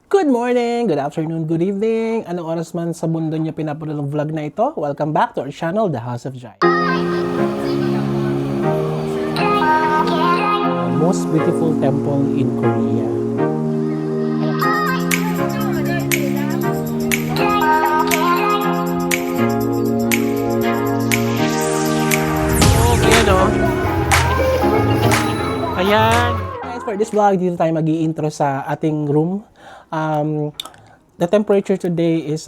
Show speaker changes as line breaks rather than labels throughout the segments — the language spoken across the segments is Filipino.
Good morning, good afternoon, good evening. Anong oras man sa mundo niyo pinapanood ang vlog na ito? Welcome back to our channel, The House of Jai. Most beautiful temple in Korea. Ayan o. Ayan. For this vlog, dito tayo mag-i-intro sa ating room. The temperature today is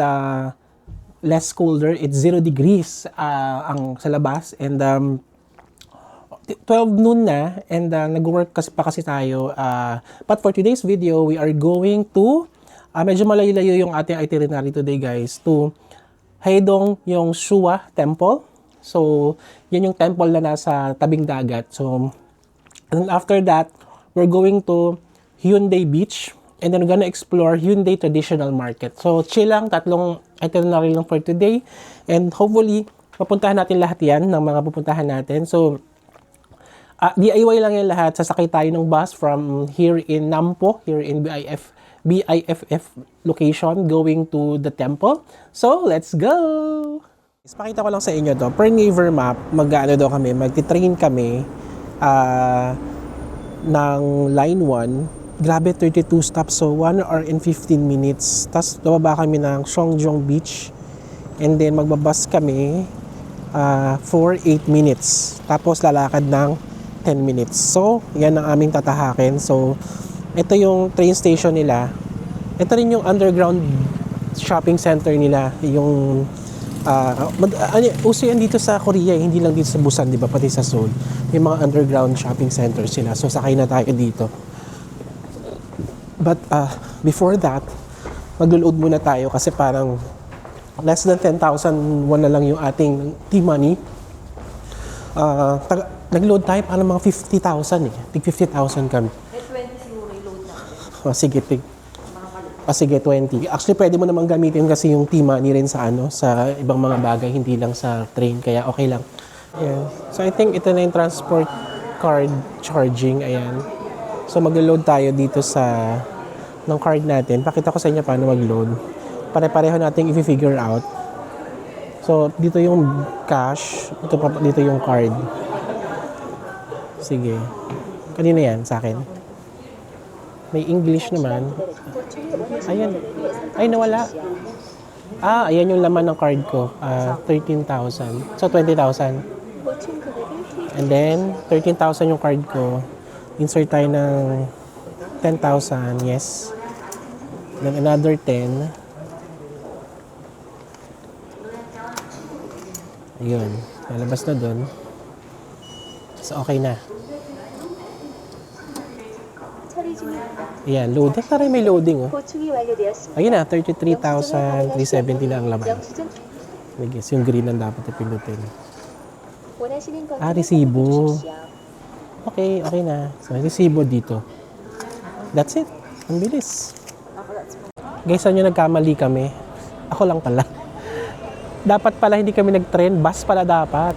less colder. It's 0 degrees ang sa labas, and 12 noon na, and nag-work kasi tayo. But for today's video, we are going to medyo malayo-layo yung ating itinerary today, guys, to Haedong, yung Shua Temple. So, yun yung temple na nasa tabing dagat. So, and after that, we're going to Hyundai Beach. And then we're gonna explore Hyundai Traditional Market. So, chill lang, tatlong itinerary lang for today. And hopefully, mapuntahan natin lahat yan ng mga pupuntahan natin. So, DIY lang yan lahat. Sasakay tayo ng bus from here in Nampo, here in BIFF location, going to the temple. So, let's go! Pakita ko lang sa inyo to. Per Naver map, magti-train kami ng line 1. Grabe, 32 stops. So, 1 hour and 15 minutes. Tapos, bababa kami ng Seongjong Beach. And then, magbabas kami for 8 minutes. Tapos, lalakad ng 10 minutes. So, yan ang aming tatahakin. So, ito yung train station nila. Ito rin yung underground shopping center nila. Yung, uso yan dito sa Korea. Hindi lang dito sa Busan, di ba? Pati sa Seoul. May mga underground shopping centers sila. So, sakay na tayo dito. But before that, mag-load muna tayo kasi parang less than 10,000 won na lang yung ating T-money. Nag-load tayo para mga 50,000 eh. Tig 50,000 kami.
20 siguro i-load natin.
Sige, sige, 20. Actually, pwede mo namang gamitin kasi yung T-money rin sa sa ibang mga bagay, hindi lang sa train. Kaya okay lang. Ayan. So, I think ito na yung transport card charging. Ayan. So, mag-load tayo dito ng card natin. Pakita ko sa inyo paano mag-load. Pare-pareho natin i-figure out. So, dito yung cash. Dito yung card. Sige. Kanina yan sa akin. May English naman. Ayan. Ay, nawala. Ayan yung laman ng card ko. 13,000. So, 20,000. And then, 13,000 yung card ko. Insert tayo ng 10,000, yes. Then another 10. Ayun, lalabas na dun. So, okay na. Ayan, loading. Taray may loading, oh. Ayun na, 33,370 na ang laman. I guess, yung green ang dapat ipindutin. Resibo. Okay, okay na. So, resibo dito. That's it. Ang bilis. Guys, saan nyo nagkamali kami? Ako lang pala. Dapat pala hindi kami nag-train. Bus pala dapat.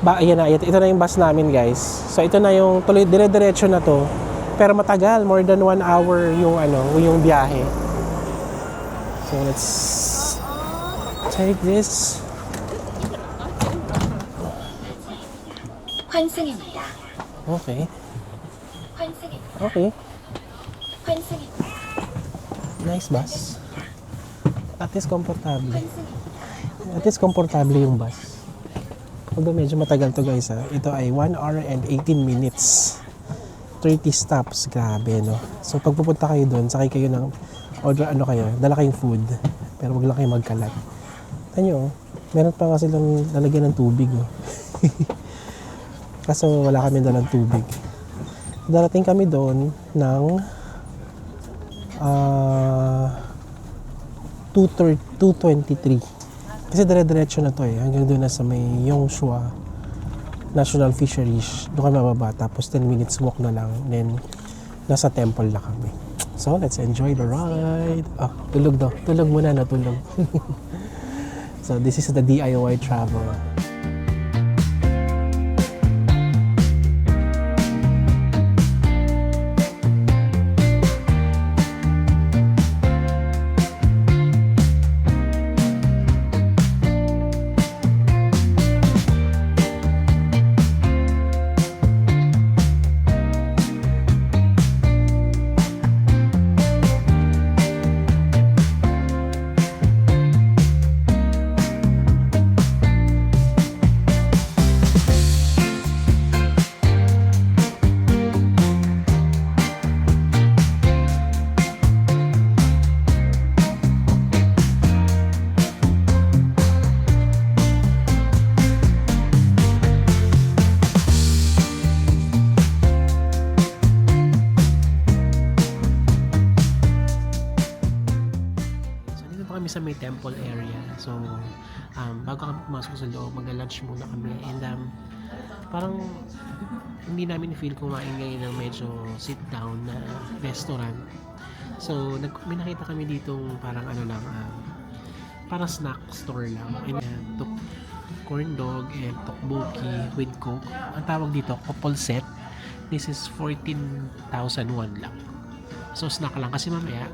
Ayan na. Ito na yung bus namin, guys. So, ito na yung tuloy, dire-diretso na to. Pero matagal. More than 1 hour yung biyahe. So, let's take this.
환승입니다.
Okay.
환승입니다.
Okay.
환승입니다.
Nice bus. At least komportable.
환승입니다.
At least komportable yung bus. Although medyo matagal to, guys, ha. Ito ay 1 hour and 18 minutes. 30 stops. Grabe, no? So, pag pupunta kayo doon, sakay kayo ng order, dala kayong food. Pero wag lang kayo magkalat. Tanyo, meron pa kasi lang lalagyan ng tubig, oh. Kaso wala kami dalang tubig. Darating kami doon ng 2:23. Kasi dire-diretso na to eh. Hanggang doon na sa may Yongshua National Fisheries. Doon kami mababa. Tapos 10 minutes walk na lang. Then, nasa temple na kami. So, let's enjoy the ride. Tulog daw. Tulog muna, natulog. So, this is the DIY travel. kami sa may temple area. So, bago kami pumasok sa loob, mag-lunch muna kami. And parang hindi namin feel kumain ngayon ng medyo sit down na restaurant. So, may nakita kami ditong parang ano lang, parang snack store lang. And corn dog and tteokbokki with coke. Ang tawag dito, couple set. This is 14,001 lang. So, snack lang. Kasi mamaya,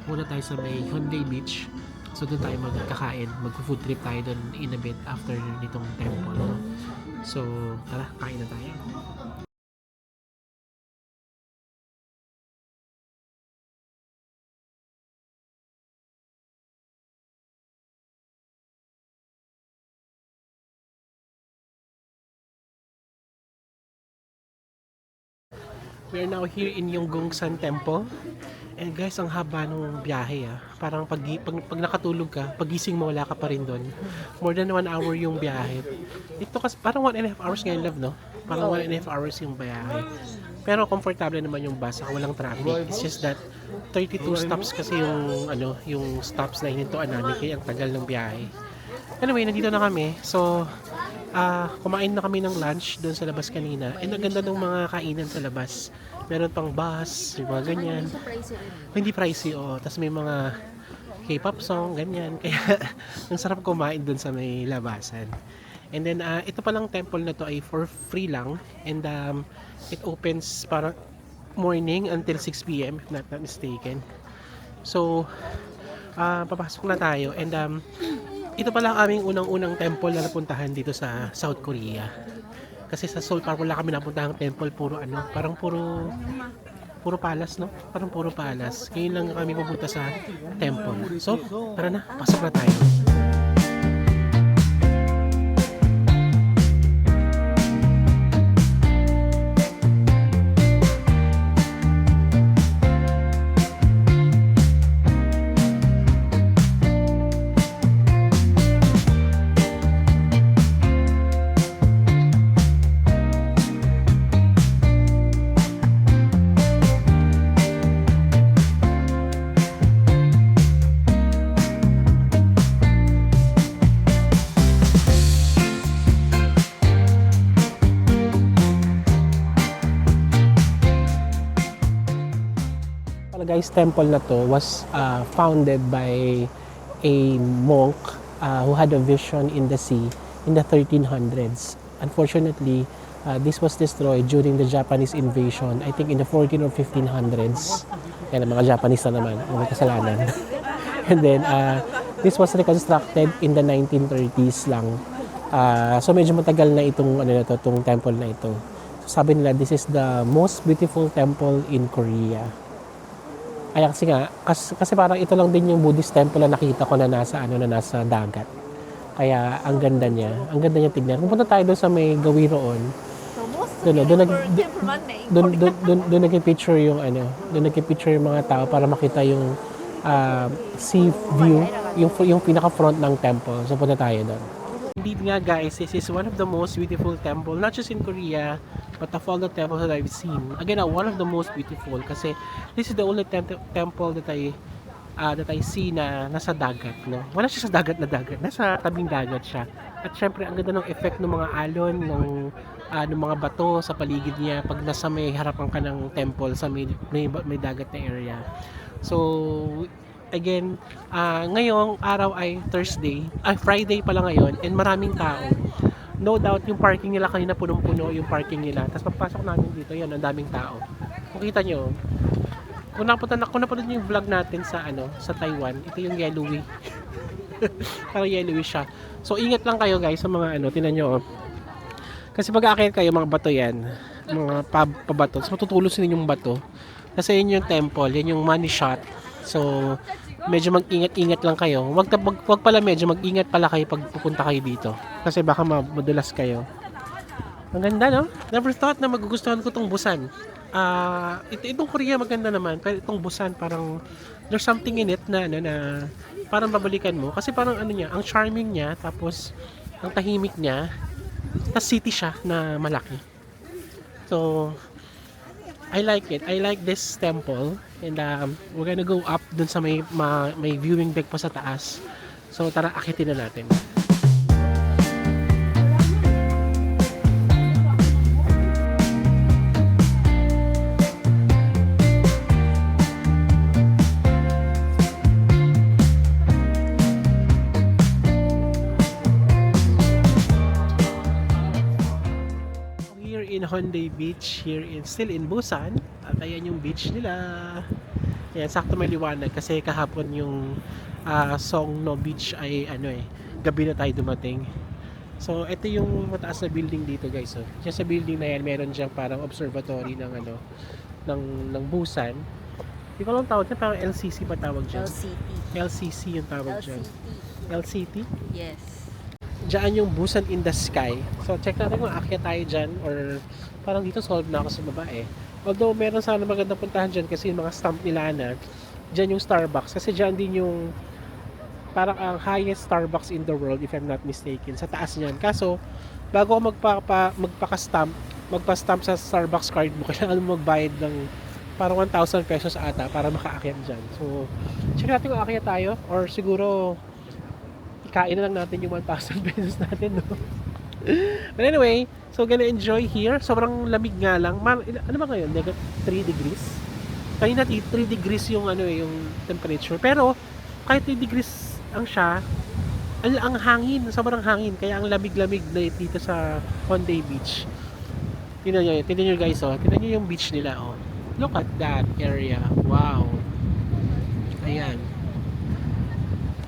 muna tayo sa may Hyundai Beach. So, doon tayo magkakain. Mag-food trip tayo doon in a bit after nitong temple. So, tara, kain na tayo. We are now here in Yeonggongsan Temple. And guys, ang haba ng biyahe Parang pag nakatulog ka, pagising mo wala ka pa rin doon. More than 1 hour yung biyahe. Ito kasi parang 1.5 hours ngayon, love, no? Parang 1.5 hours yung biyahe. Pero komportable naman yung bus, saka walang traffic. It's just that 32 stops kasi yung stops na hinintuan namin, kaya ang tagal ng biyahe. Anyway, nandito na kami. So, kumain na kami ng lunch doon sa labas kanina. And ang ganda ng mga kainan sa labas. Meron pang bus, yung mga ganyan. Hindi pricey, Tapos may mga K-pop song, ganyan. Kaya, ang sarap kumain doon sa may labasan. And then, ito palang temple na to ay for free lang. And it opens parang morning until 6 p.m. if not mistaken. So, papasok na tayo. And ito pala ang aming unang-unang temple na napuntahan dito sa South Korea. Kasi sa Seoul parang wala kami napuntahang temple, puro palace, no? Parang puro palace. Ngayon lang kami pupunta sa temple. So, tara na, pasok na tayo. Guys, temple na to was founded by a monk who had a vision in the sea in the 1300s. Unfortunately, this was destroyed during the Japanese invasion, I think in the 14 or 1500s. Yan, ang mga Japanese na naman, ang may kasalanan. And then, this was reconstructed in the 1930s lang. So medyo matagal na itong temple na ito. So, sabi nila, this is the most beautiful temple in Korea. Kaya kasi parang ito lang din yung Buddhist temple na nakita ko na nasa dagat. Kaya ang ganda niya tignan. Kung punta tayo doon sa may Gawiroon, doon nagpi-picture yung mga tao para makita yung sea view, yung pinaka front ng temple. So punta tayo doon. Indeed nga guys, this is one of the most beautiful temple, not just in Korea, but of all the temples that I've seen. Again, one of the most beautiful kasi this is the only temple that I see na nasa dagat, no? Wala siya sa dagat, nasa tabing dagat siya. At syempre, ang ganda ng effect ng mga alon, ng mga bato sa paligid niya pag nasa may harapan ka ng temple sa may dagat na area. So, again, ngayong araw ay Friday pala ngayon, and maraming tao. No doubt yung parking nila kanina punong-puno yung parking nila. Tapos pagpasok namin dito, yan, ang daming tao. Kung kita nyo, kung napanood nyo yung vlog natin sa Taiwan, ito yung yellowy. Parang yellowy siya. So ingat lang kayo guys sa mga tinan nyo. Kasi pag aakyat kayo, mga bato yan, mga pabato. So matutulos din yung bato. Kasi yun yung temple, yan yung money shot. So medyo mag-ingat-ingat lang kayo. Wag pala medyo mag-ingat pala kayo pag pupunta kayo dito. Kasi baka madulas kayo. Ang ganda, no? Never thought na magugustuhan ko tong Busan. Itong Korea maganda naman. Pero itong Busan parang there's something in it na parang babalikan mo. Kasi parang ang charming niya. Tapos ang tahimik niya. Tapos city siya na malaki. So I like it. I like this temple. And we're gonna go up dun sa may viewing deck pa sa taas. So tara, akitin na natin. Here in Honday Beach, still in Busan. At ayan yung beach nila. Ayan, sakto may liwanag kasi kahapon yung Songno Beach ay gabi na tayo dumating. So ito yung mataas na building dito, guys. So, diyan sa building na yan, meron diyang parang observatory ng Busan. Hindi ko lang tawag niya, parang LCC pa tawag dyan.
LCT.
LCC yung tawag dyan. LCT?
Yes.
Diyan yung Busan in the Sky. So, check natin kung aakyat tayo dyan or parang dito solve na ako sa baba eh. Although, meron sana magandang puntahan dyan kasi yung mga stamp nila na dyan yung Starbucks. Kasi dyan din yung parang ang highest Starbucks in the world if I'm not mistaken. Sa taas niyan. Kaso, bago ako magpa-stamp sa Starbucks card mo, kailangan mo magbayad ng parang 1,000 pesos ata para makaakyat dyan. So, check natin kung aakyat tayo or siguro kain na lang natin yung 1,000 pesos natin, no? But anyway, so gonna enjoy here. Sobrang lamig nga lang. Ano ba ngayon? Negative 3 degrees? Kanina 3 degrees yung yung temperature. Pero kahit 3 degrees ang siya, ang hangin, sobrang hangin. Kaya ang lamig-lamig na dito sa Honday Beach. Tingnan nyo guys, oh. Tingnan nyo yung beach nila, oh. Look at that area. Wow. Ayan.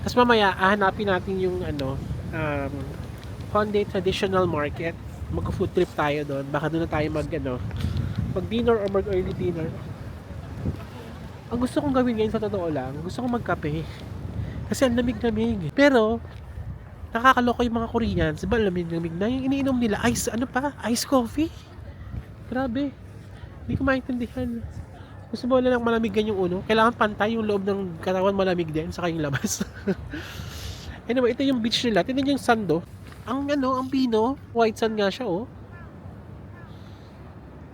Tapos mamaya, hanapin natin yung Honday Traditional Market. Mag-food trip tayo doon. Baka doon na tayo mag-dinner or mag-early dinner. Ang gusto kong gawin ngayon sa totoo lang, gusto kong magkape. Kasi ang lamig-lamig. Pero, nakakaloko yung mga Koreans. Diba lamig-lamig na? Yung iniinom nila, ice coffee. Grabe. Hindi ko maintindihan. Gusto mo lang malamigan yung ulo. Kailangan pantay yung loob ng katawan malamig din saka yung labas. Anyway, ito yung beach nila. Tingnan yung sand, oh. Ang pino, white sand nga siya, oh.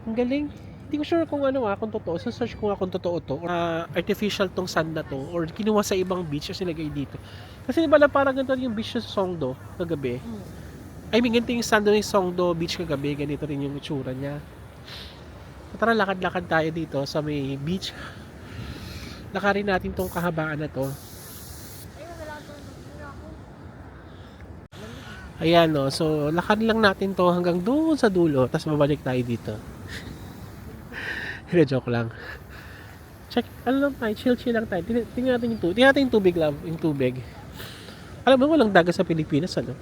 Ang galing. Hindi ko sure kung kung totoo. So search ko nga kung totoo to or artificial tong sand na to or kinuha sa ibang beach kasi nilagay dito. Kasi diba lang parang ganito yung beach sa Songdo kagabi. I mean, ganito yung sand ng Songdo Beach kagabi. Ganito rin yung itsura niya. Tara, lakad-lakad tayo dito sa may beach. Lakarin natin tong kahabaan na to. Ayan, no. So, lakad lang natin to hanggang doon sa dulo. Tapos babalik tayo dito. Joke lang. Check, lang tayo. Chill lang tayo. Tingnan natin yung tubig, love. Yung tubig. Alam mo, walang dagat sa Pilipinas, ano?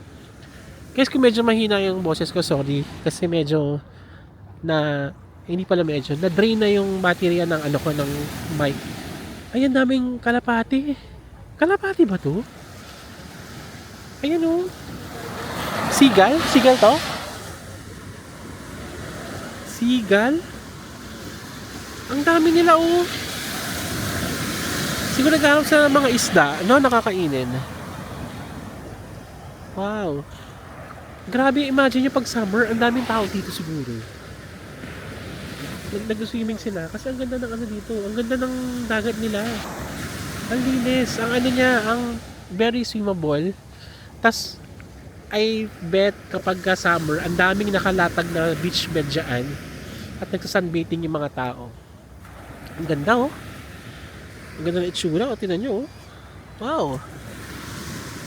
Guys, kung medyo mahina yung boses ko, sorry. Kasi medyo hindi pala medyo. Na-drain na yung baterya ng ng mic. Ayan, daming kalapati. Kalapati ba to? Ayan, oh. Seagull? Seagull to? Seagull? Ang dami nila, oh. Siguro naghahanap sa mga isda, nakakainin. Wow. Grabe, imagine nyo pag summer, ang daming tao dito siguro. Nag-swimming sila kasi ang ganda ng dito, ang ganda ng dagat nila. Ang linis, ang very swimmable. Tas I bet kapag summer, ang daming nakalatag na beach bed dyan at nagsasunbathing yung mga tao. Ang ganda, oh. Ang ganda ng itsura, oh. Tingnan nyo, oh. Wow.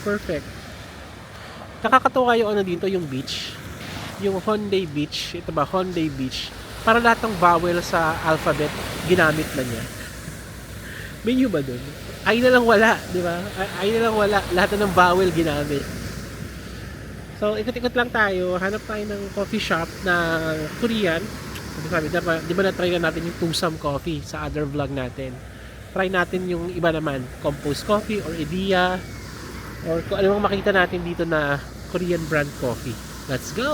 Perfect. Nakakatuwa yung dito, yung beach. Yung Honday Beach. Ito ba, Honday Beach. Para lahat ng vowel sa alphabet, ginamit na niya. May new ba dun? Ay na lang wala, di ba? Ay na lang wala. Lahat ng vowel ginamit. So, ikot-ikot lang tayo. Hanap tayo ng coffee shop na Korean. Di ba na-try na natin yung Tusam Coffee sa other vlog natin? Try natin yung iba naman. Compost Coffee or Idea. Or kung ano makita natin dito na Korean brand coffee. Let's go!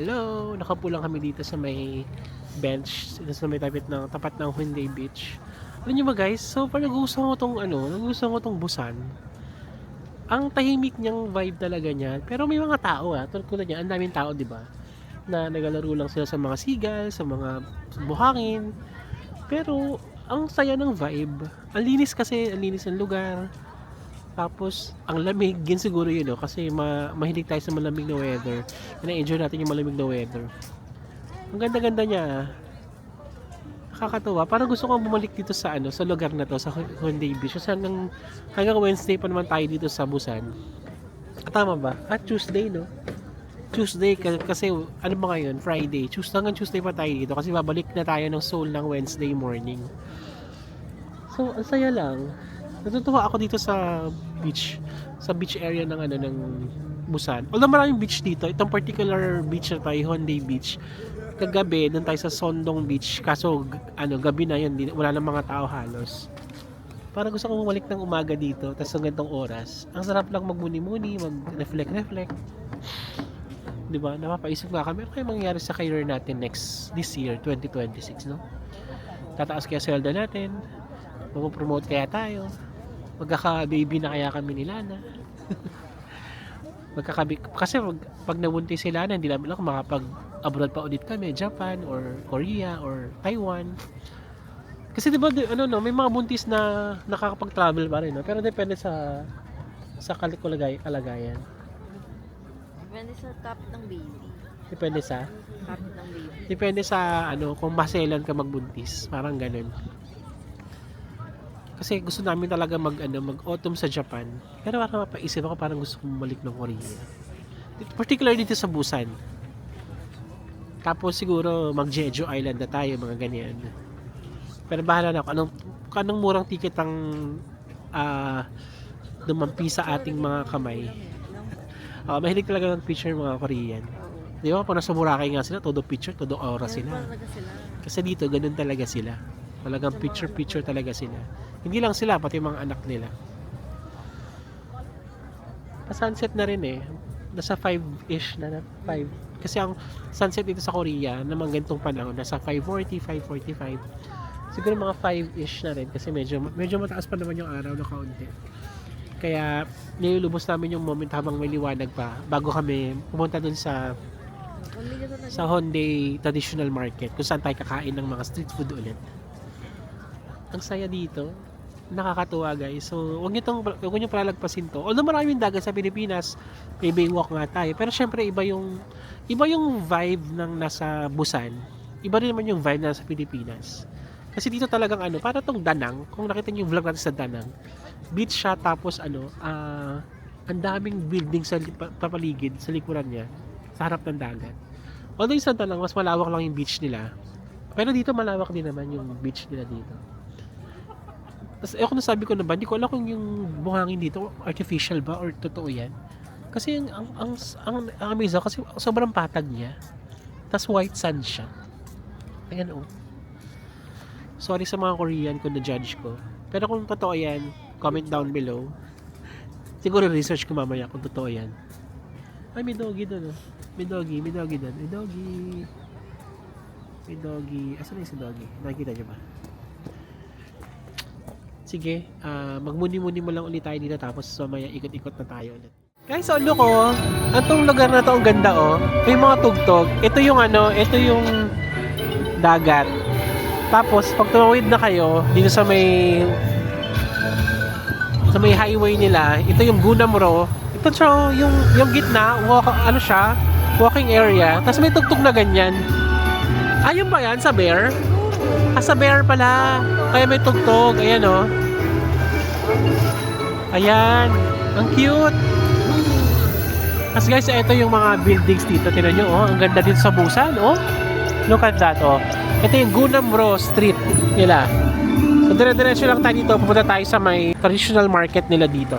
Hello! Nakapo lang kami dito sa may bench, dito sa may tapat ng Hyundai Beach. Alam niyo ba guys, so pag nagustuhan ko tong Busan, ang tahimik niyang vibe talaga niya. Pero may mga tao tulad niya, ang daming tao, di ba? Na naglalaro lang sila sa mga sigal, sa mga buhangin. Pero ang saya ng vibe. Ang linis kasi, ang linis ng lugar. Tapos, ang lamig, yun siguro yun, no? Kasi mahilig tayo sa malamig na weather. Na-enjoy natin yung malamig na weather. Ang ganda-ganda niya. Nakakatuwa. Parang gusto kong bumalik dito sa sa lugar na to, sa Hyundai Beach. Kasi hanggang Wednesday pa naman tayo dito sa Busan. Tama ba? Tuesday, no? Tuesday kasi ano ba ngayon? Friday. Hanggang Tuesday pa tayo dito kasi babalik na tayo ng Seoul ng Wednesday morning. So, ang saya lang. Natutuwa ako dito sa beach area ng ng Busan. Although maraming beach dito, itong particular beach na tayo, Hyundai Beach. Kagabi, doon tayo sa Sondong Beach. Kaso gabi na yun, wala nang mga tao halos. Parang gusto kong bumalik ng umaga dito, tapos ang gantong oras. Ang sarap lang magmuni-muni, mag-reflect. 'Di ba? Napapaisip nga kami, ano kaya mangyayari sa career natin this year, 2026, no? Tataas kaya sweldo natin? Mag-promote kaya tayo? Magkaka-baby na kaya kami ni Lana? Kasi pag nabuntis si Lana, hindi namin lang makapag-abroad pa ulit kami, Japan or Korea or Taiwan. Kasi 'di ba may mga buntis na nakakapag-travel pa rin, no? Pero depende sa kalagayan.
Depende sa top ng baby.
Depende sa
Top ng baby.
Depende sa kung maselan ka magbuntis, parang ganun. Kasi gusto namin talaga mag-autumn sa Japan. Pero parang mapaisip ako, parang gusto kong bumalik ng Korea. Particularly dito sa Busan. Tapos siguro mag-Jeju Island na tayo, mga ganyan. Pero bahala na ako. Anong murang ticket ang dumampi sa ating mga kamay. Mahilig talaga ng picture mga Korean. Di ba? Pag nasa Boracay nga sila, todo picture, todo aura sila. Kasi dito, ganun talaga sila. Talagang picture talaga sila. Hindi lang sila, pati mga anak nila. Pa-sunset na rin eh. Nasa 5-ish na 5. Kasi ang sunset dito sa Korea, namang ganitong panahon, nasa 5:40, 5:45. Siguro mga 5-ish na rin kasi medyo mataas pa naman yung araw na kaunti. Kaya nilulubos namin yung moment habang may liwanag pa bago kami pumunta dun sa Hyundai Traditional Market kung saan tayo kakain ng mga street food ulit. Ang saya dito. Nakakatuwa guys. So, huwag niyo palagpasin to. Although maraming dagat sa Pilipinas, may baywalk nga tayo. Pero syempre iba yung vibe ng nasa Busan. Iba rin naman yung vibe na nasa Pilipinas. Kasi dito talagang para tong Danang. Kung nakita niyo yung vlog natin sa Danang, beach siya tapos ang daming building sa papaligid sa likuran niya, sa harap ng dagat. Although yung sa Danang, mas malawak lang yung beach nila. Pero dito malawak din naman yung beach nila dito. Tapos ako nasabi ko na ba, hindi ko alam kung yung buhangin dito artificial ba or totoo yan. Kasi ang amazing kasi sobrang patag niya. Tapos white sand siya. Ayan Sorry sa mga Korean kung na-judge ko. Pero kung totoo yan, comment down below. Siguro research ko mamaya kung totoo yan. Ay, may doggy doon. May doggy doon. May doggy. Asan na yung si doggy? Nakikita niyo ba? Sige, magmuni-muni mo lang ulit tayo dito tapos mamaya ikot-ikot na tayo ulit. Guys, look Antong lugar na to ang ganda May mga tugtog. Ito yung dagat. Tapos pag tumawid na kayo dito sa may highway nila, ito yung Gunam-ro. Ito siya yung gitna, walking area. Tapos may tugtog na ganyan. Ayun ba yan sa Bear? Sa Bear pala. Kaya may tugtog. Ayan Ayan. Ang cute. Kasi guys, ito yung mga buildings dito. Tingnan nyo, ang ganda dito sa Busan, Look at that, Ito yung Gunam-ro Street nila. So, dire-diretso lang tayo dito. Pupunta tayo sa may traditional market nila dito.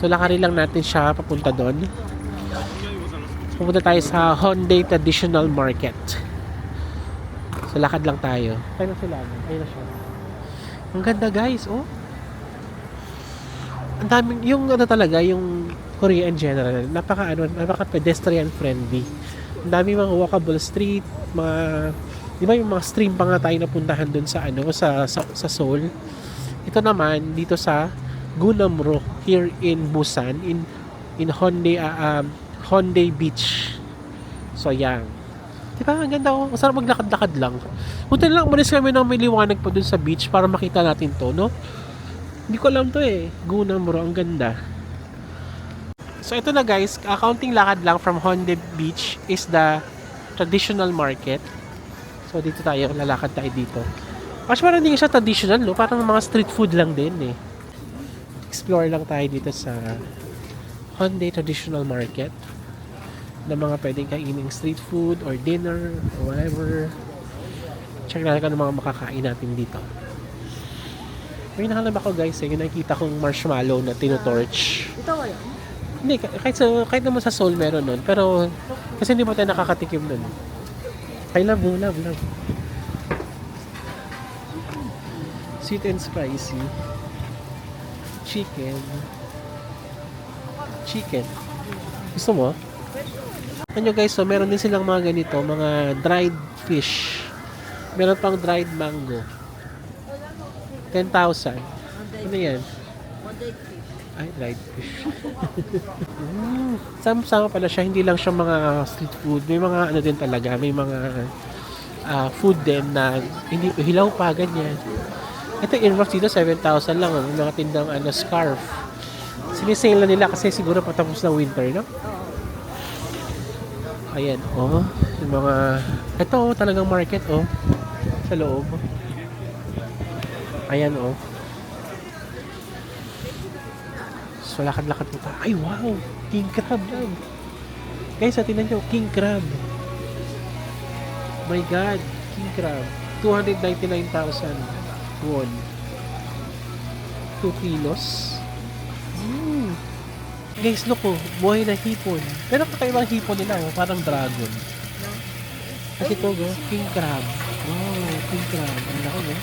So, lakarin lang natin siya papunta doon. Pupunta tayo sa Hyundai Traditional Market. So, lakad lang tayo. Ayun na sila. Ayun na siya. Ang ganda guys, Ang daming, yung talaga, yung Korea in general, napaka pedestrian friendly. Ang dami mga walkable street, mga, di ba yung mga stream pa nga tayo napuntahan dun sa ano, sa Seoul. Ito naman, dito sa Gunamro, here in Busan, in Hyundai Beach. So, yan. Diba? Ang ganda oh. Masarap maglakad-lakad lang. Punta lang, umalis kami ng may liwanag pa dun sa beach para makita natin to, no? Hindi ko alam to eh. Gunamro, ang ganda. So, ito na guys. Accounting lakad lang from Hyundai Beach is the traditional market. So, dito tayo. Lalakad tayo dito. Actually, parang hindi siya traditional, no? Parang mga street food lang din eh. Explore lang tayo dito sa Hyundai Traditional Market na mga pwedeng kainin street food or dinner or whatever. Check natin kung ano mga makakain natin dito. May nakalab ako guys yung nakikita kong marshmallow na tinutorch.
Ito wala.
Hindi, kahit naman sa Seoul meron nun. Pero kasi hindi pa tayo nakakatikim nun. I love. Sweet and spicy. Chicken. Gusto mo? Ano guys, so meron din silang mga ganito, mga dried fish. Meron pang dried mango. 10,000. Ano yan? Ay, dried fish. Sama-sama pala siya, hindi lang siya mga street food. May mga ano din talaga, may mga food din na hindi hilaw pa, ganyan. Ito earmuffs dito, 7,000 lang. May mga tindang scarf. Sinisale na nila kasi siguro patapos ng winter, no? Ayan, oh. Yung mga... Ito, oh, talagang market, oh. Sa loob. Ayan, oh. So, lakad-lakad po tayo. Ay, wow! King crab lang. Guys, tingnan nyo, king crab. My God, king crab. 299,000 won. 2 kilos. Guys, look oh, buhay na hipon. Pero kakaibang hipon nila, oh, parang dragon. Kasi ito, oh, king crab. Oh, king crab. Ang laki, oh.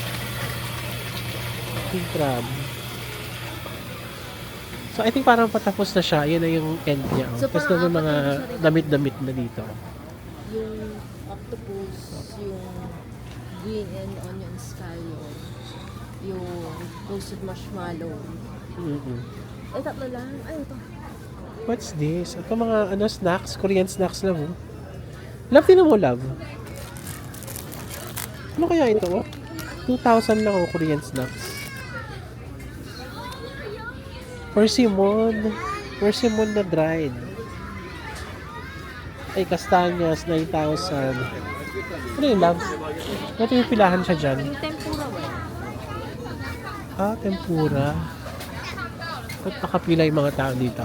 King crab. So, I think parang patapos na siya. Yan na yung end niya. Oh.
So,
Tapos
parang
na mga damit-damit na dito.
Yung octopus, yung green and onion scallion, yung roasted marshmallow. Ay, tatlo lang. Ay, ito.
What's this? Ito mga snacks, Korean snacks lang. Oh. Love, tinan mo, love. Ano kaya ito? Oh? 2,000 lang oh, Korean snacks. Persimmon. Persimmon na dried. Ay, kastanyas, 9,000. Ano yung love? Ito yung pilahan siya dyan.
Yung tempura ba?
Ah, tempura. Ba't nakapila yung mga tao dito?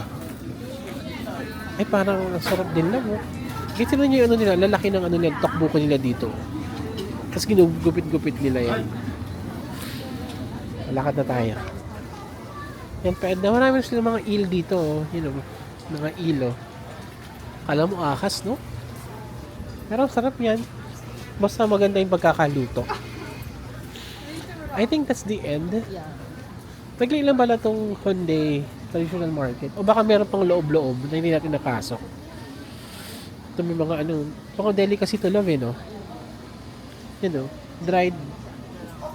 Ay, parang ang sarap din lang, oh. Kasi na nyo yung nila, lalaki ng nila, tokbuko nila dito. Tapos ginugupit-gupit nila yan. Lakad na tayo. Yan, pwede na marami sila mga eel dito, oh. You know, mga eel, oh. Kala mo ahas, no? Pero sarap yan. Basta maganda yung pagkakaluto. I think that's the end.
Yeah.
Nagli lang pala itong Hyundai Traditional Market. O baka meron pang loob-loob na hindi natin napasok. Ito may mga pang delicacy to love, no? You know, dried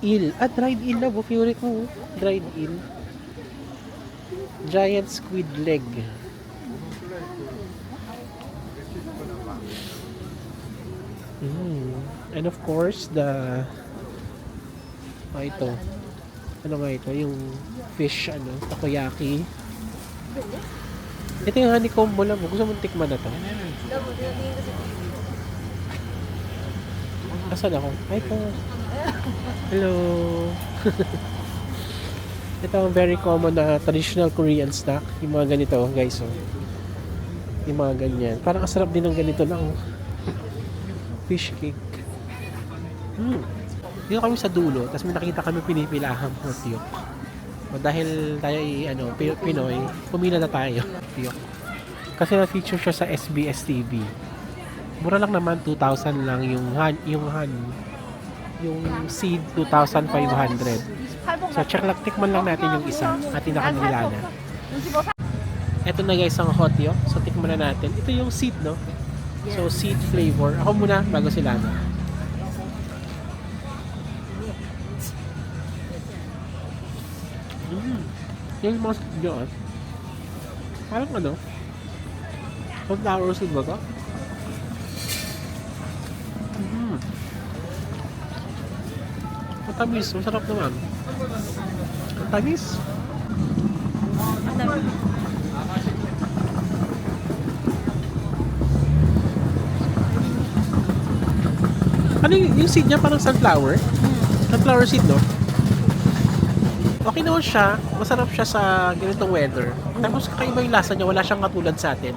eel. Ah, dried eel na. Favorite mo. Dried eel. Giant squid leg. And of course, ito. Ano nga ito? Yung fish, takoyaki. Ito yung honeycomb mo lang. Gusto mong tikman na to? Asan ako? Ay, ito. Hello. Ito ang very common na traditional Korean snack. Yung mga ganito, guys. Oh. Yung mga ganyan. Parang asarap din ng ganito lang. Oh. Fish cake. Dito kami sa dulo, tapos may nakita kami pinipilahang hotdog. O dahil tayo ay Pinoy, pumila na tayo. Kasi na-feature siya sa SBS TV. Mura lang naman, 2,000 lang yung seed 2,500. So check lang, tikman lang natin yung isa at nakanilana. Ito na guys ang hotdog. So tikman na natin. Ito yung seed, no? So, seed flavor. Ako muna, bago sila na. Yung mga seed nyo, parang ano? Sunflower seed ba ito? Matamis. Masarap naman. Matamis. Ano yung seed niya? Parang sunflower? Sunflower seed, no? Okay naman siya. Masarap siya sa ganitong weather. Tapos kakaiba yung lasa niya. Wala siyang katulad sa atin.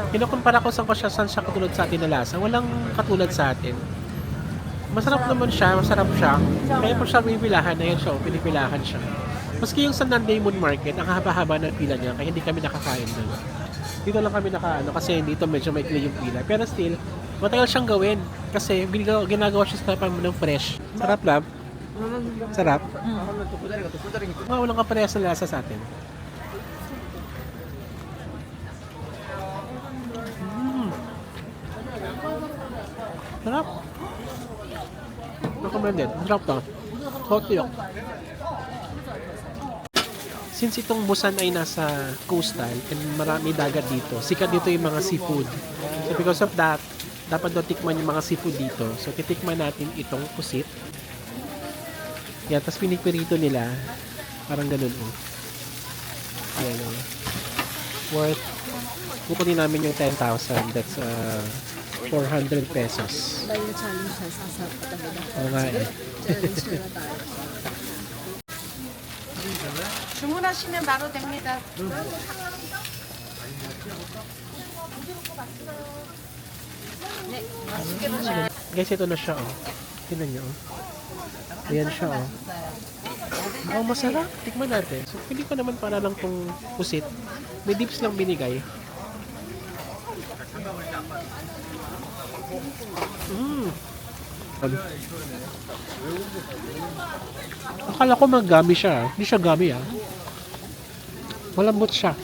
Kinukumpara ko saan siya katulad sa atin na lasa. Walang katulad sa atin. Masarap naman siya. Masarap siya. Kaya po siya pipilahan na yan siya. Pinipilahan siya. Maski yung sa Sunday Moon Market, ang haba-haba ng pila niya. Kaya hindi kami nakakain doon. Dito lang kami kasi dito medyo maikli yung pila. Pero still, matagal siyang gawin. Kasi ginagawa siya sa tapang ng fresh. Sarap lang. Sarap. Walang kaparehas na lasa sa atin. Sarap. Recommended. Sarap to. Hot yolk. Since itong Busan ay nasa coastal and marami dagat dito, sikat dito yung mga seafood. So because of that, dapat daw tikman yung mga seafood dito. So titikman natin itong pusit. Yan, tapos pinipirito nila. Parang ganun oh. Yan oh. Worth, kukunin namin yung 10,000. That's 400 pesos.
Dahil yung challenge siya, sasarap ka talaga.
Oo nga eh.
Challenge na tayo.
주문하시면 바로 됩니다.
Guys, ito na siya oh. Tingnan nyo oh. Ayan siya oh. Oh, masarap. Tikman natin. So, hindi ko naman para lang tong pusit. May dips lang binigay. Akala ko mag-gummy siya. Hindi siya gummy ah. Malambot siya.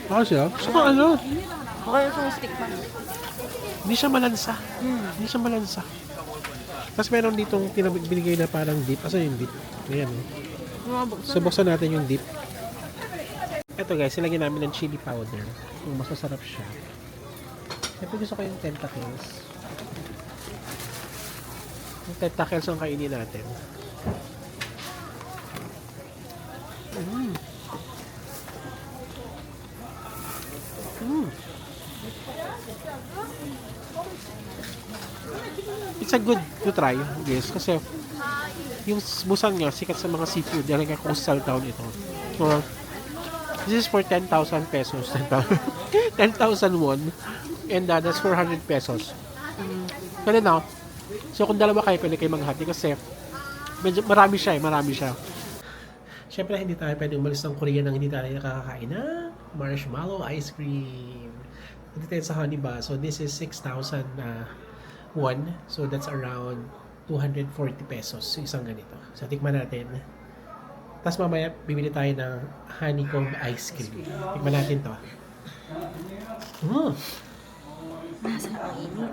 Bakit siya? Saka ano?
Okay, yung stick pa.
Hindi siya malansa. Hindi siya malansa. Tapos meron ditong binigay na parang dip. Asa yung dip? Ayan oh. So buksan natin yung dip. Ito guys, silagyan namin ng chili powder. Kung masasarap siya. Siyempre gusto ko yung tentacles. Yung tentacles ang kainin natin. It's a good to try, guys. Kasi yung Busan nga, sikat sa mga seafood. Dahil nga coastal town ito. So, this is for 10,000 pesos. 10,000 won. And that's 400 pesos. Pero now, so kung dalawa kayo, pwede kayo maghati kasi medyo marami siya. Siyempre, hindi tayo pwede umalis ng Korea nang hindi tayo nakakakain na marshmallow ice cream. Hindi tayo sa Honeyba. So, this is 6,000 won. So, that's around 240 pesos. So, isang ganito. So, tikman natin. Tapos mamaya, bibili tayo ng honeycomb ice cream. Tikman natin to.
Masarap ang init.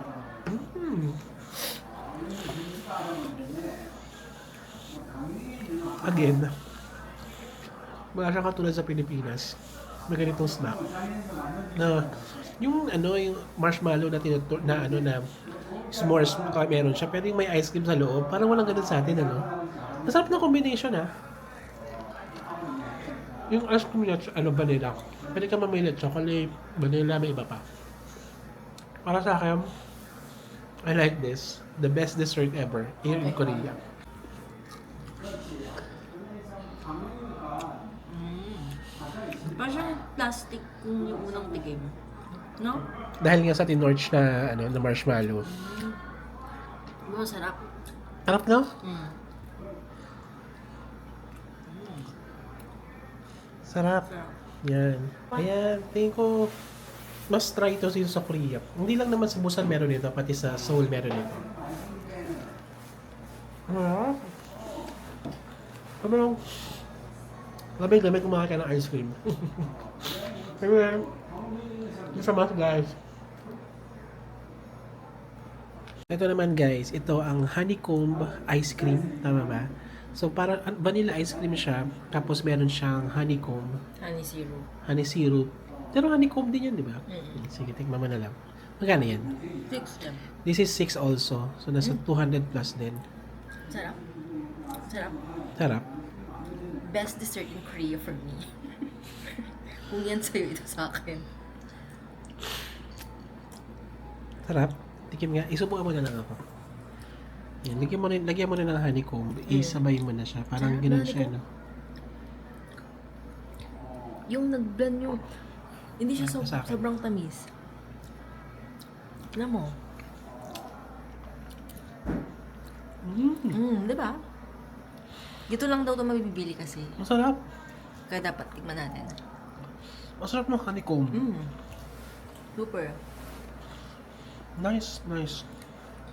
Again, wala siyang katulad sa Pilipinas na ganitong snack. Na, yung marshmallow na s'mores, meron siya. Pero yung may ice cream sa loob, parang walang ganun sa atin, Masarap na combination, Yung ice cream niya, vanilla. Pwede ka mamili, chocolate, vanilla, may iba pa. Para sa akin, I like this. The best dessert ever here in Korea.
Parang siyang plastic kung yung unang tigim. No?
Dahil nga sa tinorch na, na marshmallow.
Masarap.
Sarap, no? Sarap. Yan. Kaya, tingin ko, mas try ito dito sa Korea. Hindi lang naman sa Busan meron ito, pati sa Seoul meron ito. Ano lang? Lamig-lamig kumakain ka ng ice cream. Anyway, yun sa mga guys. Ito naman guys, ito ang honeycomb ice cream, tama ba? So para vanilla ice cream siya, tapos meron siyang honeycomb, honey syrup. Pero honeycomb din yan, di ba? Sige, tikman mo na lang. Magkano yan?
6 lang.
This is 6 also. So nasa 200 plus din.
Sarap. Sarap.
Sarap.
Best dessert in Korea for me. Kung yan sa'yo, ito sa akin.
Sarap. Tikim nga. Isubukan mo na lang ako. Yan, lagyan mo na ng honeycomb. Isabay mo na siya. Parang
Sarap
ganun
na
siya, no?
Yung nag-blend yung... Hindi siya
Sa akin.
sobrang tamis. Alam mo? Di ba? Dito lang daw ito mabibili kasi.
Masarap.
Kaya dapat tikman natin.
Masarap ng honeycomb.
Super.
Nice, nice.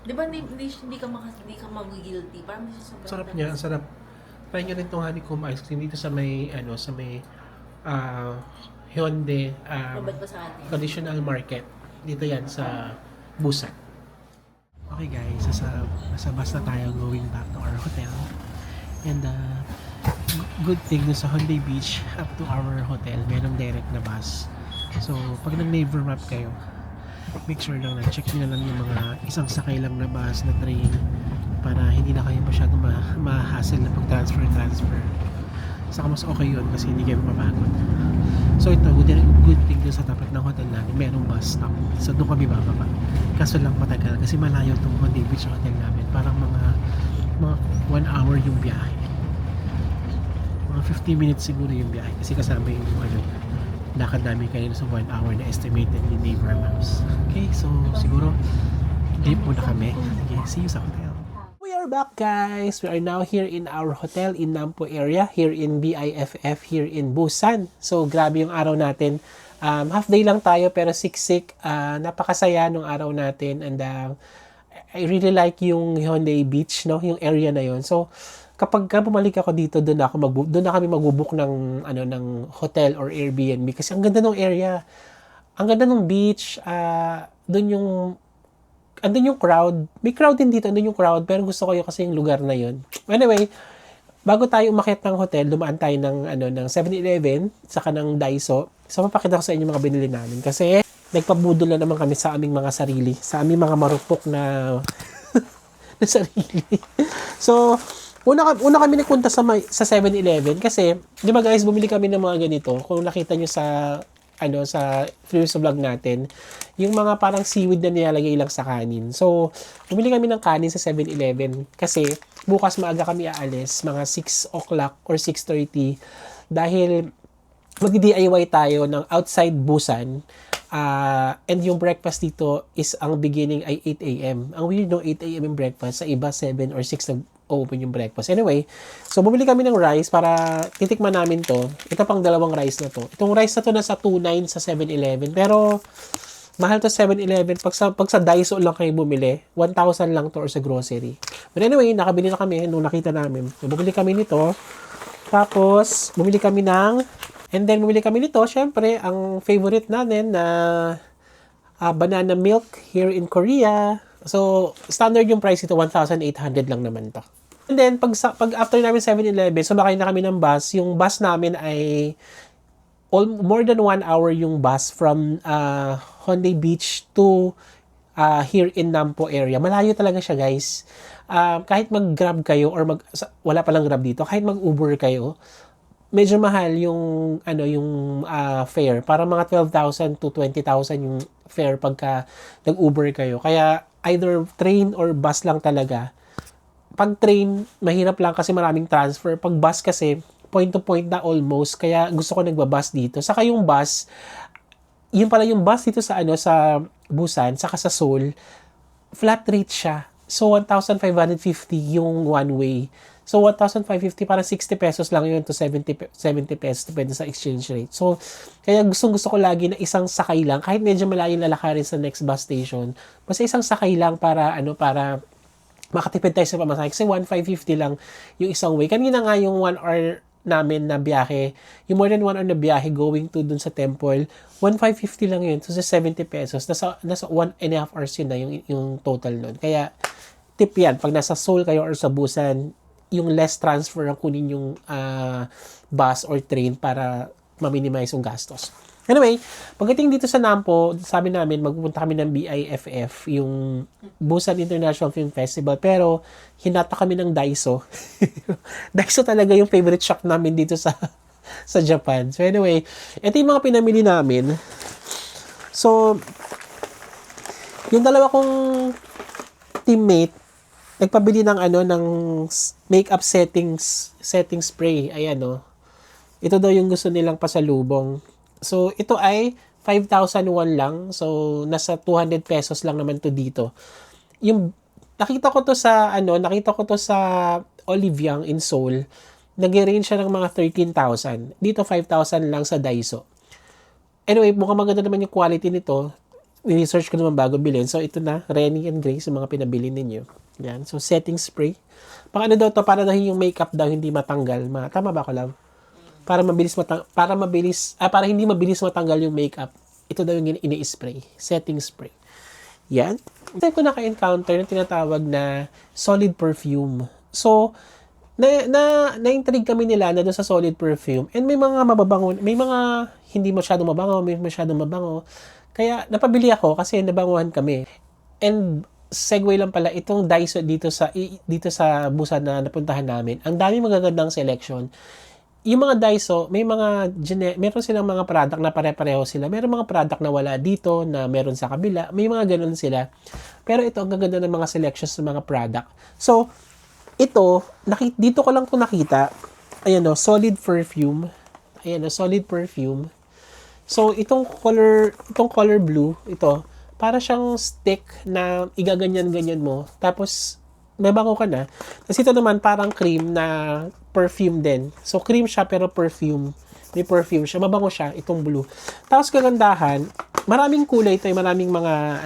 Di ba hindi ka mag-guilty? Parang hindi siya sobrang
Sarap
tamis.
niya, sarap. Try nyo rin itong honeycomb ice cream dito sa may, Hyundai,
Mabad pa sa atin.
traditional market. Dito yan sa Busan. Okay guys, nasa bus na tayo going back to our hotel. And good thing dun sa Hyundai Beach up to our hotel, merong direct na bus. So, pag nag-neighbor map kayo, make sure lang na check nyo na lang yung mga isang sakay lang na bus, na train, para hindi na kayo masyadong ma-hassle na pag-transfer. Saka mas okay yun kasi hindi kayo mapagod. So ito, good thing dun sa tapat ng hotel namin, merong bus stop. So doon kami bababa. Kaso lang matagal kasi malayo itong Hyundai Beach hotel namin. Parang mga 1 hour yung biyahe. Mga 50 minutes siguro yung biyahe kasi kasama yung lakad namin kayo sa 1 hour na estimated ni Neighbor Maps. Okay, so siguro dip muna kami. Okay, see you sa hotel. We are back guys. We are now here in our hotel in Nampo area, here in BIFF, here in Busan. So grabe yung araw natin. Half day lang tayo pero siksik. Napakasaya nung araw natin and I really like yung Hyundai Beach, no? Yung area na yon. So kapag bumalik ako dito, doon na kami magbo-book ng ng hotel or Airbnb kasi ang ganda ng area. Ang ganda ng beach, andun yung crowd. May crowd din dito, andun yung crowd, pero gusto ko yun kasi yung lugar na yun. Anyway, bago tayo umakyat ng hotel, dumaan tayo ng 7-Eleven, saka ng Daiso. So, mapakita ko sa inyo mga binili namin. Kasi, nagpabudol na naman kami sa aming mga sarili, sa aming mga marupok na, na sarili. So, una kami nagpunta sa 7-Eleven kasi, di ba guys, bumili kami ng mga ganito. Kung nakita nyo sa previous vlog natin, yung mga parang seaweed na nilalagay lang sa kanin. So, bumili kami ng kanin sa 7-Eleven kasi bukas maaga kami aalis, mga 6 o'clock or 6:30 dahil mag-DIY tayo ng outside Busan. And yung breakfast dito is ang beginning ay 8 a.m. Ang weird no, 8 a.m. yung breakfast. Sa iba, 7 or 6 nag-open yung breakfast. Anyway, so bumili kami ng rice para titikman namin to. Ito pang dalawang rice na to. Itong rice na to nasa 2.9 sa 7-Eleven. Pero, mahal to 7-Eleven. Pag sa Daiso lang kayo bumili, 1,000 lang to or sa grocery. But anyway, nakabili na kami nung nakita namin. So, bumili kami nito. Tapos, bumili kami nito, syempre, ang favorite natin na banana milk here in Korea. So, standard yung price ito, 1,800 lang naman to. And then, pag after namin 7-Eleven, sumakay na kami ng bus. Yung bus namin ay more than 1 hour yung bus from Hyundai Beach to here in Nampo area. Malayo talaga siya, guys. Kahit mag-Grab kayo or wala palang Grab dito, kahit mag-Uber kayo, medyo mahal yung fare. Para mga 12,000 to 20,000 yung fare pagka nag-Uber kayo. Kaya either train or bus lang talaga. Pag train, mahirap lang kasi maraming transfer. Pag bus kasi, point to point na almost. Kaya gusto ko nagbabus dito. Saka yung bus, yun pala yung bus dito sa sa Busan, saka sa Seoul, flat rate siya. So 1,550 yung one way. So 1,550 para 60 pesos lang yun to 70 pesos depende sa exchange rate. So kaya gusto ko lagi na isang sakay lang kahit medyo malayo na lakarin sa next bus station. Basta isang sakay lang para makatipid tayo sa pamasahe kasi 1,550 lang yung isang way. Kanina nga yung 1 hour namin na biyahe, yung more than 1 hour na biyahe going to dun sa temple, 1,550 lang yun. So, sa 70 pesos, nasa 1.5 hours yun na yung total nun. Kaya, tip yan, pag nasa Seoul kayo or sa Busan, yung less transfer ang kunin yung bus or train para ma-minimize yung gastos. Anyway, pagdating dito sa Nampo, sabi namin, magpupunta kami ng BIFF, yung Busan International Film Festival, pero hinata kami ng Daiso. Daiso talaga yung favorite shop namin dito sa Japan. So anyway, ito yung mga pinamili namin. So, yung dalawa kong teammate, nagpabili ng ng makeup setting spray. Ayan, no. Ito daw yung gusto nilang pasalubong. So, ito ay 5,000 won lang. So, nasa 200 pesos lang naman to dito. Yung, nakita ko to sa Oliviang in Seoul. Nag-range siya ng mga 13,000. Dito, 5,000 lang sa Daiso. Anyway, mukhang maganda naman yung quality nito. Research ko naman bago bilhin. So, ito na, Rennie and Grace, yung mga pinabili ninyo. Yan. So, setting spray. Pang ano daw to, para daw yung makeup daw hindi matanggal. Tama ba ko lang? Para hindi mabilis matanggal yung makeup. Ito daw yung ini-spray. Setting spray. Yan. Ito ko naka-encounter ng tinatawag na solid perfume. So, na-intrigue kami nila na doon sa solid perfume. And may mga mababango, may mga hindi masyadong mabango, may masyadong mabango. Kaya napabili ako kasi nabanguhan kami. And segue lang pala itong Daiso dito sa Busan na napuntahan namin. Ang dami magagandang selection. Yung mga Daiso, meron silang mga product na pare-pareho sila. Meron mga product na wala dito, na meron sa kabila. May mga ganun sila. Pero ito, ang gaganda ng mga selections ng mga product. So, ito, dito ko lang ito nakita. Ayan o, solid perfume. Ayan o, solid perfume. So, itong color blue, ito, para siyang stick na igaganyan-ganyan mo. Tapos, mabango ka na. Tapos ito naman parang cream na perfume din. So, cream siya pero perfume. May perfume siya. Mabango siya, itong blue. Tapos kagandahan, maraming kulay ito. Maraming mga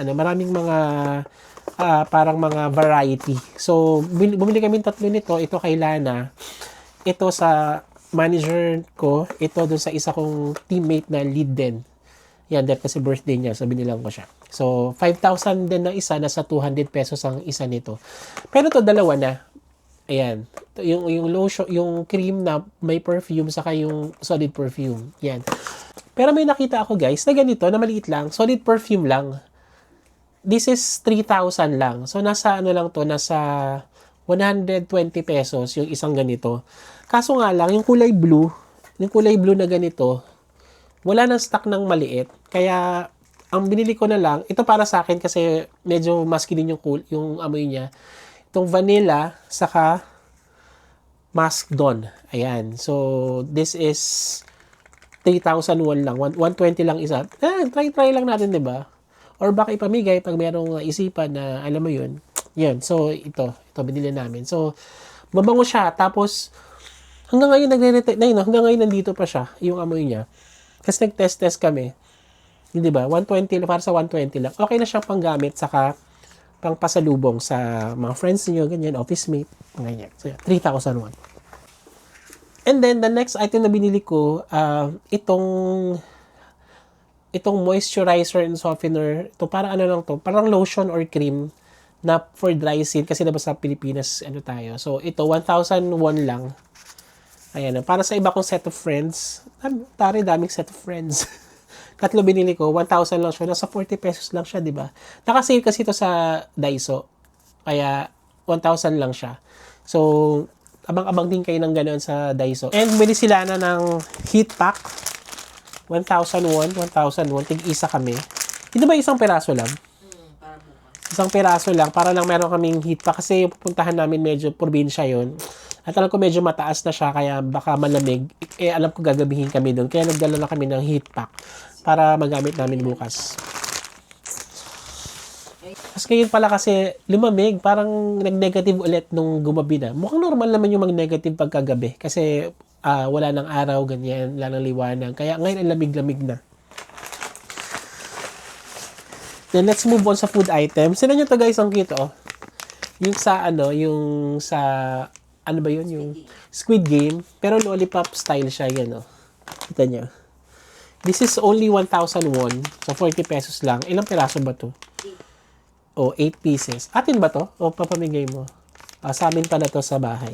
parang mga variety. So, bumili kami tatlo nito. Ito kay Lana. Ito sa manager ko. Ito dun sa isa kong teammate na lead din. Yan, dahil kasi birthday niya. So, binilang ko siya. So, 5,000 din na isa. Nasa 200 pesos ang isa nito. Pero to dalawa na. Ayan. Yung lotion, yung cream na may perfume, saka yung solid perfume. Yan. Pero may nakita ako guys, na ganito, na maliit lang. Solid perfume lang. This is 3,000 lang. So, nasa nasa 120 pesos yung isang ganito. Kaso nga lang, yung kulay blue na ganito, wala nang stock ng maliit. Kaya, ang binili ko na lang, ito para sa akin kasi medyo musky din yung amoy niya. Itong vanilla, saka Mask Dawn. Ayan. So, this is 3,000 won lang. 120 lang isa. Try lang natin, di ba? Or baka ipamigay pag merong isipan na, alam mo yun. Yan. So, ito binili namin. So, mabango siya. Tapos, hanggang ngayon hanggang ngayon nandito pa siya, yung amoy niya. Kasi nag-test kami. Hindi ba? 120 para sa 120 lang. Okay na siyang panggamit saka pang pasalubong sa mga friends niyo, ganyan, office mate, ganyan. So, 3,001. And then the next item na binili ko, itong moisturizer and softener. Ito para ano lang to, parang lotion or cream na for dry skin kasi diba sa Pilipinas tayo. So ito 1,001 lang. Ayan, para sa iba kong set of friends. Daming set of friends. Tatlo binili ko, 1,000 lang siya. Nasa 40 pesos lang siya, di ba? Naka-sale kasi ito sa Daiso. Kaya, 1,000 lang siya. So, abang-abang din kayo ng ganoon sa Daiso. And, bili sila na ng heat pack. 1,001. Tig-isa kami. Hindi ba isang peraso lang?
Para bukas.
Isang peraso lang. Para lang meron kaming heat pack. Kasi yung pupuntahan namin medyo probinsya yun. At alam ko medyo mataas na siya. Kaya baka malamig. Alam ko gagabihin kami doon. Kaya nagdala na kami ng heat pack para magamit namin bukas. Tapos ngayon pala kasi lumamig, parang nag-negative ulit nung gumabi na. Mukhang normal naman yung mag-negative pagkagabi kasi wala ng araw, ganyan, wala ng liwanag. Kaya ngayon ang lamig-lamig na. Then let's move on sa food items. Sino nyo to guys ang cute, oh? Yung sa ano ba yun? Yung Squid Game. Pero lollipop style siya, yan o. Kita nyo. This is only 1,000 won. So, 40 pesos lang. Ilang piraso ba to? O, 8 pieces. Atin ba to? O, papamigay mo? Sa amin pala to sa bahay.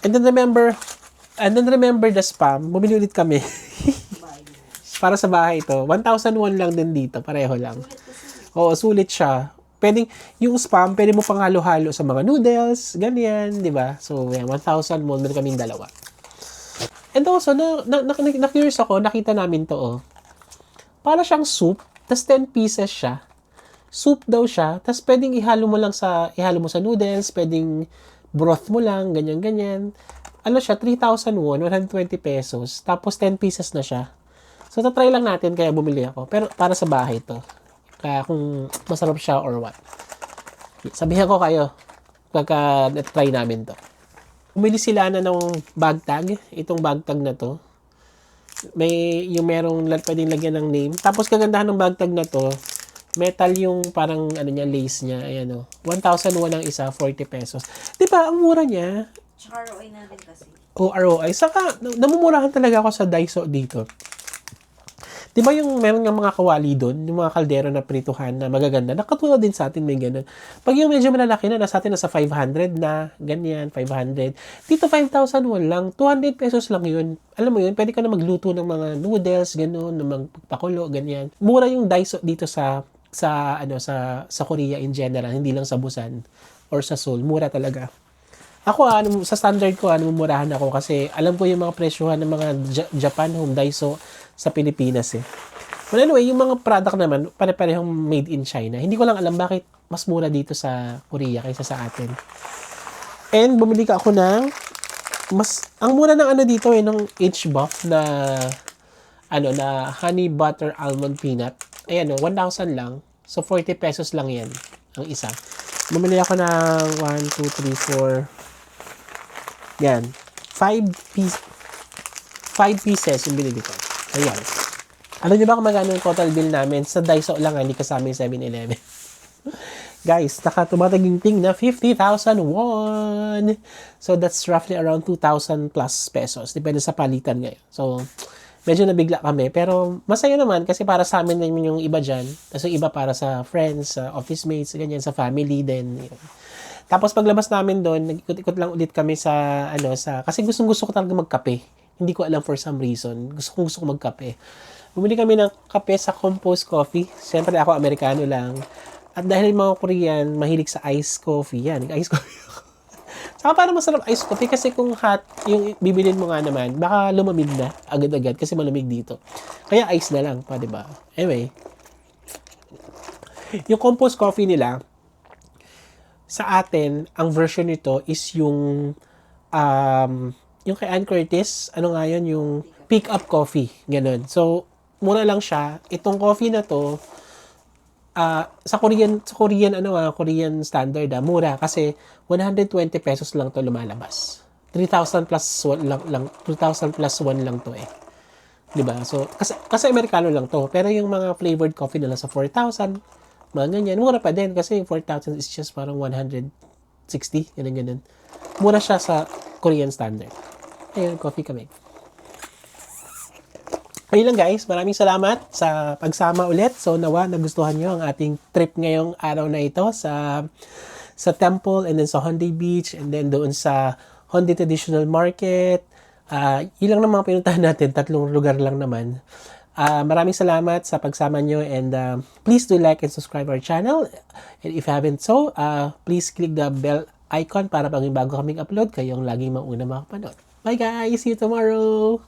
And then remember the spam. Bumili ulit kami. Para sa bahay to. 1,001 lang din dito. Pareho lang. Oo, sulit siya. Pwedeng, yung spam, pwede mo pang halo-halo sa mga noodles, ganyan, di ba? So, yan, 1,000 won, meron kaming dalawa. And also, na-curious ako, nakita namin to, oh. Para siyang soup, tas 10 pieces siya. Soup daw siya, tas pwedeng ihalo mo sa noodles, pwedeng broth mo lang, ganyan-ganyan. Ano siya, 3,000 won, 120 pesos, tapos 10 pieces na siya. So, tatry lang natin, kaya bumili ako. Pero, para sa bahay to. Kaya kung masarap siya or what. Sabihan ko kayo, pagka try namin to. Bumili sila na ng bag tag. Itong bag tag na to. May yung merong pwedeng lagyan ng name. Tapos kagandahan ng bag tag na to, metal yung parang ano niya, lace niya. Ayan o. 1,001 ang isa, 40 pesos. Diba, ang mura niya.
Tsaka ROI natin kasi.
O ROI. Saka, namumurahan talaga ako sa Daiso dito. Di ba yung meron nga mga kawali doon, yung mga kaldero na prituhan na magaganda, nakatulad din sa atin may ganun. Pag yung medyo malalaki na, nasa atin nasa 500 na, ganyan, 500. Dito 5,001 lang, 200 pesos lang yun. Alam mo yun, pwede ka na magluto ng mga noodles, ganun, ng magpakulo, ganyan. Mura yung Daiso dito sa Korea in general, hindi lang sa Busan or sa Seoul, mura talaga. Ako, sa standard ko, mumurahan ako kasi alam ko yung mga presyohan ng mga Japan Home Daiso sa Pilipinas eh. But anyway, yung mga product naman, pare-parehong made in China. Hindi ko lang alam bakit mas mura dito sa Korea kaysa sa atin. And bumili ka ako ng ang mura ng dito ng H-Buff na honey butter almond peanut. Ayan 1,000 lang. So 40 pesos lang yan ang isa. Bumili ako ng 1, 2, 3, 4 yan. 5 pieces yung binili ko. Ayan. Alam niyo ba kung magkano yung total bill namin? Sa Daiso lang, hindi kasama yung 7-Eleven. Guys, nakatumataging na 50,000 won. So, that's roughly around 2,000 plus pesos. Depende sa palitan ngayon. So, medyo nabigla kami. Pero, masaya naman kasi para sa amin yung iba dyan. Tapos yung iba para sa friends, sa office mates, ganyan, sa family din. Tapos, paglabas namin doon, nag-ikot-ikot lang ulit kami kasi gusto ko talaga magkape. Hindi ko alam for some reason. Gusto ko magkape. Bumili kami ng kape sa Compose Coffee. Siyempre ako, Amerikano lang. At dahil mga Korean, mahilig sa iced coffee. Yan, iced coffee. Saka parang masarap iced coffee kasi kung hot, yung bibilin mo nga naman, baka lumamig na agad-agad kasi malamig dito. Kaya ice na lang pa, diba? Anyway. Yung Compose Coffee nila, sa atin, ang version nito is yung kay Ann Curtis, yung pick up coffee, ganun. So, mura lang siya. Itong coffee na to, sa Korean standard, mura kasi 120 pesos lang to lumalabas. 3,000 plus 1 lang 3,000 plus 1 lang to eh. 'Di ba? So, kasi Amerikano lang to. Pero yung mga flavored coffee nila sa 4,000, mga ganyan, mura pa din kasi 4,000 is just parang 160, ganun. Mura siya sa Korean standard. Ayun, coffee kami. Ayun lang guys, maraming salamat sa pagsama ulit. So nawa nagustuhan nyo ang ating trip ngayong araw na ito sa temple and then sa Hyundai Beach and then doon sa Hyundai Traditional Market. Yun lang naman pinuntahan natin, 3 lugar lang naman. Maraming salamat sa pagsama nyo and please do like and subscribe our channel. And if you haven't please click the bell icon para pag may bago kaming upload, kayong laging mauna makapanood. Bye guys! See you tomorrow!